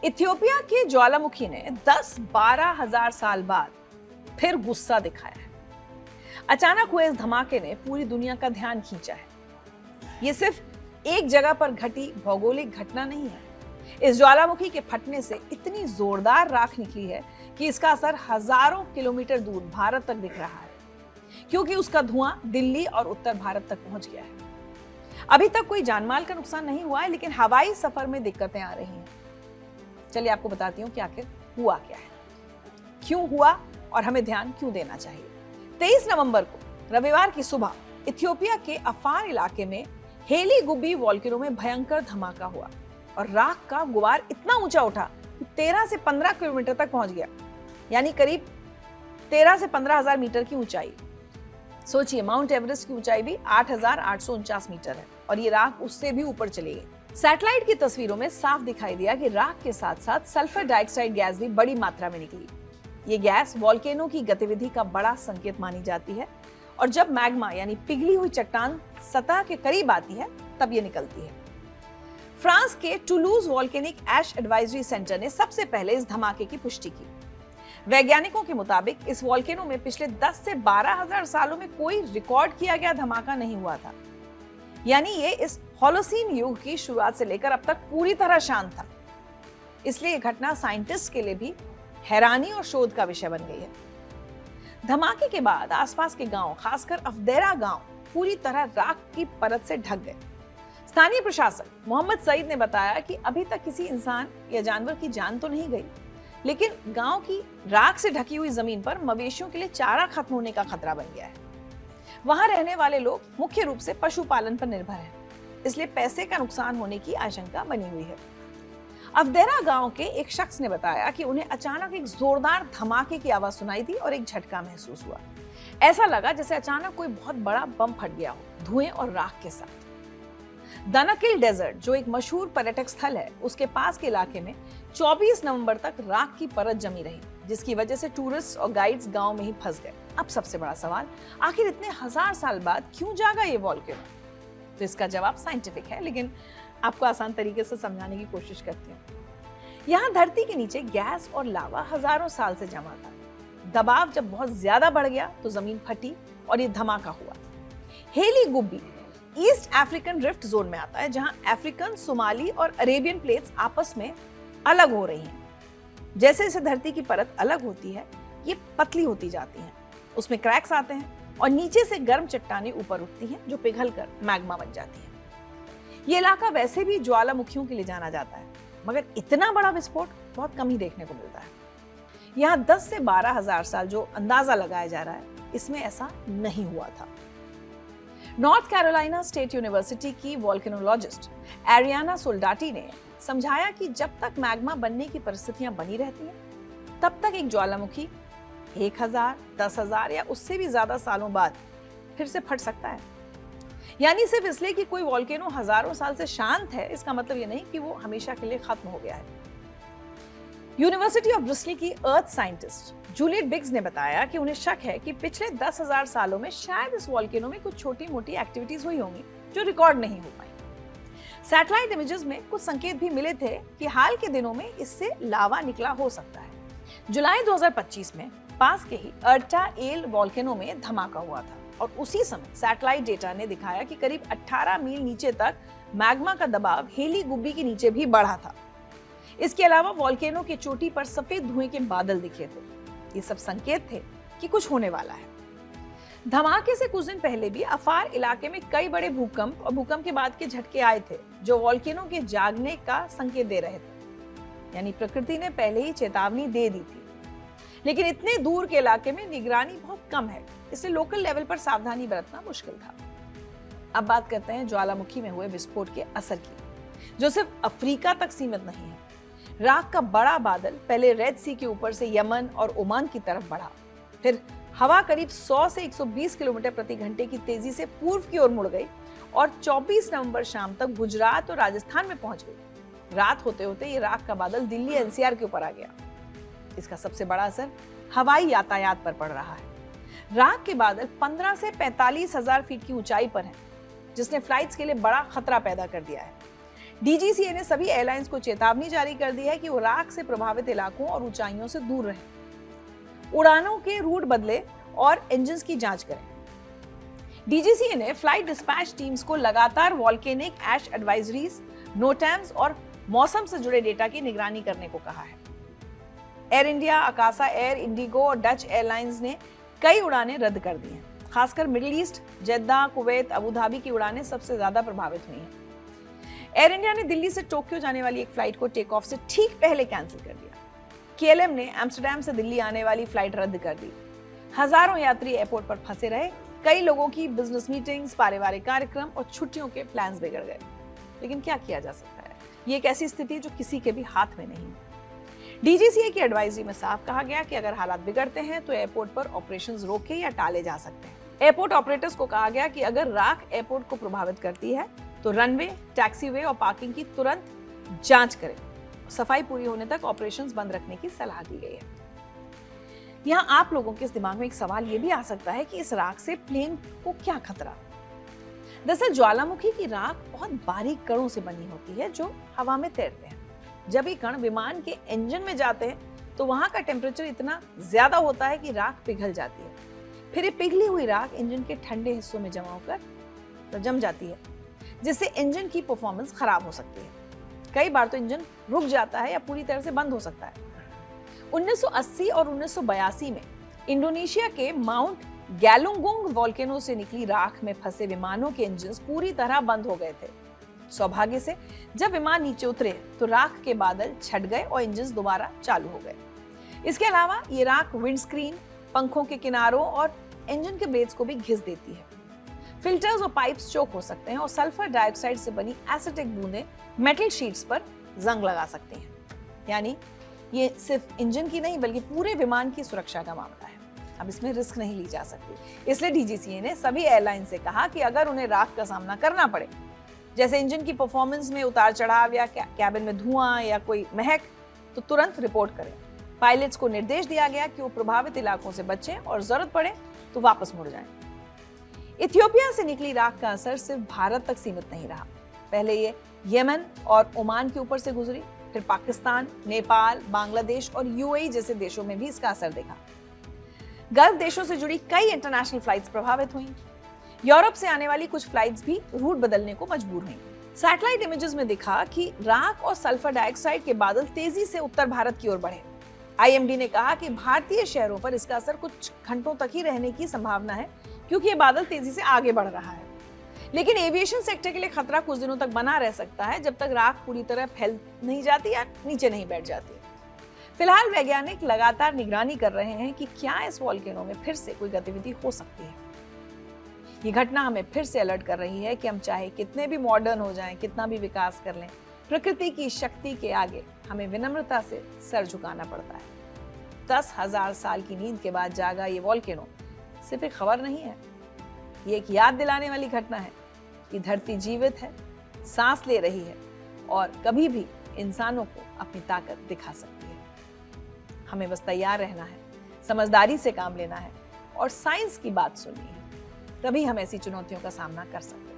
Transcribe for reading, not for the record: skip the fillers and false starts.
Ethiopia के ज्वालामुखी ने 10-12 हजार साल बाद फिर गुस्सा दिखाया है। अचानक हुए इस धमाके ने पूरी दुनिया का ध्यान खींचा है। ये सिर्फ एक जगह पर घटी भौगोलिक घटना नहीं है। इस ज्वालामुखी के फटने से इतनी जोरदार राख निकली है कि इसका असर हजारों किलोमीटर दूर भारत तक दिख रहा है, क्योंकि उसका धुआं दिल्ली और उत्तर भारत तक पहुंच गया है। अभी तक कोई जानमाल का नुकसान नहीं हुआ है, लेकिन हवाई सफर में दिक्कतें आ रही हैं। चलिए आपको बताती हूँ कि आखिर हुआ क्या है, क्यों हुआ और हमें ध्यान क्यों देना चाहिए। 23 नवंबर को रविवार की सुबह इथियोपिया के अफार इलाके में हेली गुब्बी वॉल्केनो में भयंकर धमाका हुआ और राख का गुबार इतना ऊंचा उठा कि 13 से 15 किलोमीटर तक पहुंच गया, यानी करीब 13 से 15,000 मीटर की ऊंचाई। सोचिए, माउंट एवरेस्ट की ऊंचाई भी 8,849 मीटर है और ये राख उससे भी ऊपर चली गई। सैटेलाइट की तस्वीरों में साफ दिखाई दिया कि राख के साथ साथ सल्फर डाइऑक्साइड गैस भी बड़ी मात्रा में निकली। ये गैस वॉल्केनो की गतिविधि का बड़ा संकेत मानी जाती है और जब मैग्मा यानी पिघली हुई चट्टान सतह के करीब आती है तब ये निकलती है। फ्रांस के टुलूज वॉल्केनिक ऐश एडवाइजरी सेंटर ने सबसे पहले इस धमाके की पुष्टि की। वैज्ञानिकों के मुताबिक इस वॉल्केनो में पिछले 10 से 12 हजार सालों में कोई रिकॉर्ड किया गया धमाका नहीं हुआ था, यानी ये इस होलोसीन युग की शुरुआत से लेकर अब तक पूरी तरह शांत था। इसलिए यह घटना साइंटिस्ट के लिए भी हैरानी और शोध का विषय बन गई है। धमाके के बाद आसपास के गांव, खासकर अफदेरा गांव, पूरी तरह राख की परत से ढक गए। स्थानीय प्रशासक मोहम्मद सईद ने बताया कि अभी तक किसी इंसान या जानवर की जान तो नहीं गई, लेकिन गांव की राख से ढकी हुई जमीन पर मवेशियों के लिए चारा खत्म होने का खतरा बन गया है। वहां रहने वाले लोग मुख्य रूप से पशुपालन पर निर्भर हैं, इसलिए पैसे का नुकसान होने की आशंका बनी हुई है। अफदेरा गांव के एक शख्स ने बताया कि उन्हें अचानक एक जोरदार धमाके की आवाज सुनाई दी और एक झटका महसूस हुआ। ऐसा लगा जैसे अचानक कोई बहुत बड़ा बम फट गया हो, धुएं और राख के साथ। दानाकिल डेजर्ट, जो एक मशहूर पर्यटक स्थल है, उसके पास के इलाके में 24 नवंबर तक राख की परत जमी रही, जिसकी वजह से टूरिस्ट और गाइड्स गांव में ही फंस गए। अब सबसे बड़ा सवाल, आखिर इतने हजार साल बाद क्यों जागा ये वॉल्केनो? तो इसका जवाब साइंटिफिक है, लेकिन आपको आसान तरीके से समझाने की कोशिश करती हूँ। यहाँ धरती के नीचे गैस और लावा हजारों साल से जमा था। दबाव जब बहुत ज्यादा बढ़ गया तो जमीन फटी और ये धमाका हुआ। Hayli Gubbi east African rift zone में आता है, जहां अफ्रीकन, सोमाली और अरेबियन प्लेट्स आपस में अलग हो रही हैं। जैसे जैसे धरती की परत अलग होती है, ये पतली होती जाती हैं, उसमें क्रैक्स आते हैं और नीचे से गर्म चट्टानें ऊपर उठती हैं, जो पिघलकर मैग्मा बन जाती हैं। ये इलाका वैसे भी ज्वालामुखियों के लिए जाना जाता है, मगर इतना बड़ा विस्फोट बहुत कम ही देखने को मिलता है। यहाँ 10 से 12 हजार साल जो अंदाजा लगाया जा रहा है, इसमें ऐसा नहीं हुआ था। नॉर्थ कैरोलिना स्टेट यूनिवर्सिटी की वॉल्केनोलॉजिस्ट एरियाना सोल्डाटी ने समझाया कि जब तक मैग्मा बनने की परिस्थितियां बनी रहती हैं, तब तक एक ज्वालामुखी 1000, 10,000 या उससे भी ज्यादा सालों बाद फिर से फट सकता है। यानी सिर्फ इसलिए कि कोई वॉल्केनो हजारों साल से शांत है, इसका मतलब ये नहीं कि वो हमेशा के लिए खत्म हो गया है। यूनिवर्सिटी ऑफ ब्रिस्टल की अर्थ साइंटिस्ट जूलियट बिग्स ने बताया कि उन्हें शक है कि पिछले 10,000 सालों में शायद इस वॉल्केनो में कुछ छोटी मोटी एक्टिविटीज हुई होंगी जो रिकॉर्ड नहीं हो पाई। सैटेलाइट इमेजेस में कुछ संकेत भी मिले थे कि हाल के दिनों में इससे लावा निकला हो सकता है। जुलाई 2025 में पास के ही अर्टा एल वॉल्केनो में धमाका हुआ था और उसी समय सैटेलाइट डेटा ने दिखाया कि करीब 18 मील नीचे तक मैग्मा का दबाव हेली गुब्बी के नीचे भी बढ़ा था। इसके अलावा वॉल्केनो की चोटी पर सफेद धुएं के बादल दिखे थे। ये सब संकेत थे कि कुछ होने वाला है। धमाके से कुछ दिन पहले भी अफार इलाके में कई बड़े भूकंप और भूकंप के बाद के झटके आए थे, जो वॉल्केनो के जागने का संकेत दे रहे थे। यानी प्रकृति ने पहले ही चेतावनी दे दी थी, लेकिन इतने दूर के इलाके में निगरानी बहुत कम है, इसलिए लोकल लेवल पर सावधानी बरतना मुश्किल था। अब बात करते हैं ज्वालामुखी में हुए विस्फोट के असर की, जो सिर्फ अफ्रीका तक सीमित नहीं है। राख का बड़ा बादल पहले रेड सी के ऊपर से यमन और ओमान की तरफ बढ़ा, फिर हवा करीब 100 से 120 किलोमीटर प्रति घंटे की तेजी से पूर्व की ओर मुड़ गई और 24 नवंबर शाम तक गुजरात और राजस्थान में पहुंच गई। रात होते होते ये राख का बादल दिल्ली एनसीआर के ऊपर आ गया। इसका सबसे बड़ा असर हवाई यातायात पर पड़ रहा है। राख के बादल 15 से 45 हजार फीट की ऊंचाई पर हैं, जिसने फ्लाइट्स के लिए बड़ा खतरा पैदा कर दिया है। डीजीसीए ने सभी एयरलाइंस को चेतावनी जारी कर दी है कि वो राख से प्रभावित इलाकों और ऊंचाइयों से दूर रहें, उड़ानों के रूट बदले और इंजन की जांच करें। डीजीसीए ने फ्लाइट डिस्पैच टीम्स को लगातार वॉल्केनिक ऐश एडवाइजरीज, नोटैम्स और मौसम से जुड़े डेटा की निगरानी करने को कहा है। Air India, Akasa air, Indigo और डच एयरलाइंस ने कई उड़ानें रद्द कर दी हैं। खासकर मिडिल ईस्ट, जेद्दा, कुवैत, अबू धाबी की उड़ानें सबसे ज्यादा प्रभावित हुई हैं। एयर इंडिया ने दिल्ली से टोक्यो जाने वाली एक फ्लाइट को टेक ऑफ से ठीक पहले कैंसिल कर दिया। केएलएम ने एम्स्टर्डम से दिल्ली आने वाली फ्लाइट रद्द कर दी। हजारों यात्री एयरपोर्ट पर फंसे रहे। कई लोगों की बिजनेस मीटिंग्स, पारिवारिक कार्यक्रम और छुट्टियों के प्लान्स बिगड़ गए। लेकिन क्या किया जा सकता है? ये एक ऐसी स्थिति जो किसी के भी हाथ में नहीं है। डीजीसीए की एडवाइजरी में साफ कहा गया कि अगर हालात बिगड़ते हैं तो एयरपोर्ट पर ऑपरेशंस रोके या टाले जा सकते हैं। एयरपोर्ट ऑपरेटर्स को कहा गया कि अगर राख एयरपोर्ट को प्रभावित करती है तो रनवे, टैक्सीवे और पार्किंग की तुरंत जांच करें। सफाई पूरी होने तक ऑपरेशंस बंद रखने की सलाह दी गई है। यहाँ आप लोगों के इस दिमाग में एक सवाल ये भी आ सकता है कि इस राख से प्लेन को क्या खतरा? दरअसल ज्वालामुखी की राख बहुत बारीक कणों से बनी होती है जो हवा में तैरते हैं। जब ये कण विमान के इंजन में जाते हैं तो वहां का टेम्परेचर इतना ज्यादा होता है कि राख पिघल जाती है। फिर ये पिघली हुई राख इंजन के ठंडे हिस्सों में जमा होकर जम जाती है, जिससे इंजन की परफॉर्मेंस खराब हो सकती है। कई बार तो इंजन रुक जाता है या पूरी तरह से बंद हो सकता है। 1980 और 1982 में इंडोनेशिया के माउंट गैलुंगुंग वोल्केनो से निकली राख में फंसे विमानों के इंजन पूरी तरह बंद हो गए थे। सौभाग्य से जब विमान नीचे उतरे तो राख के बादल छट गए और इंजन दोबारा चालू हो गए। इसके अलावा ये राख विंडस्क्रीन, पंखों के किनारों और इंजन के ब्लेड्स को भी घिस देती है। फिल्टर्स और पाइप्स चोक हो सकते हैं और सल्फर डाइऑक्साइड से बनी एसिटिक बूंदें मेटल शीट्स पर जंग लगा सकती हैं। यानी ये सिर्फ इंजन की नहीं बल्कि पूरे विमान की सुरक्षा का मामला है। अब इसमें रिस्क नहीं ली जा सकती। इसलिए डीजीसीए ने सभी एयरलाइन से कहा कि अगर उन्हें राख का सामना करना पड़े, जैसे इंजन की परफॉर्मेंस में उतार चढ़ाव या कैबिन में धुआं या कोई महक, तो तुरंत रिपोर्ट करें। पायलट्स को निर्देश दिया गया कि वो प्रभावित इलाकों से बचें और जरूरत पड़े तो वापस मुड़ जाएं। इथियोपिया से निकली राख का असर सिर्फ भारत तक सीमित नहीं रहा। पहले ये यमन और ओमान के ऊपर से गुजरी, फिर पाकिस्तान, नेपाल, बांग्लादेश और यूएई जैसे देशों में भी इसका असर देखा। गल्फ देशों से जुड़ी कई इंटरनेशनल फ्लाइट्स प्रभावित हुई। यूरोप से आने वाली कुछ फ्लाइट्स भी रूट बदलने को मजबूर हुई। सैटेलाइट इमेजेस में दिखा कि राख और सल्फर डाइऑक्साइड के बादल तेजी से उत्तर भारत की ओर बढ़े। आईएमडी ने कहा कि भारतीय शहरों पर इसका असर कुछ घंटों तक ही रहने की संभावना है, क्योंकि ये बादल तेजी से आगे बढ़ रहा है। लेकिन एविएशन सेक्टर के लिए खतरा कुछ दिनों तक बना रह सकता है, जब तक राख पूरी तरह फैल नहीं जाती या नीचे नहीं बैठ जाती। फिलहाल वैज्ञानिक लगातार निगरानी कर रहे हैं कि क्या इस वोल्केनो में फिर से कोई गतिविधि हो सकती है। ये घटना हमें फिर से अलर्ट कर रही है कि हम चाहे कितने भी मॉडर्न हो जाएं, कितना भी विकास कर लें, प्रकृति की शक्ति के आगे हमें विनम्रता से सर झुकाना पड़ता है। 10,000 साल की नींद के बाद जागा ये वोल्केनो सिर्फ एक खबर नहीं है, ये एक याद दिलाने वाली घटना है कि धरती जीवित है, सांस ले रही है और कभी भी इंसानों को अपनी ताकत दिखा सकती है। हमें बस तैयार रहना है, समझदारी से काम लेना है और साइंस की बात सुननी है, तभी हम ऐसी चुनौतियों का सामना कर सकते हैं।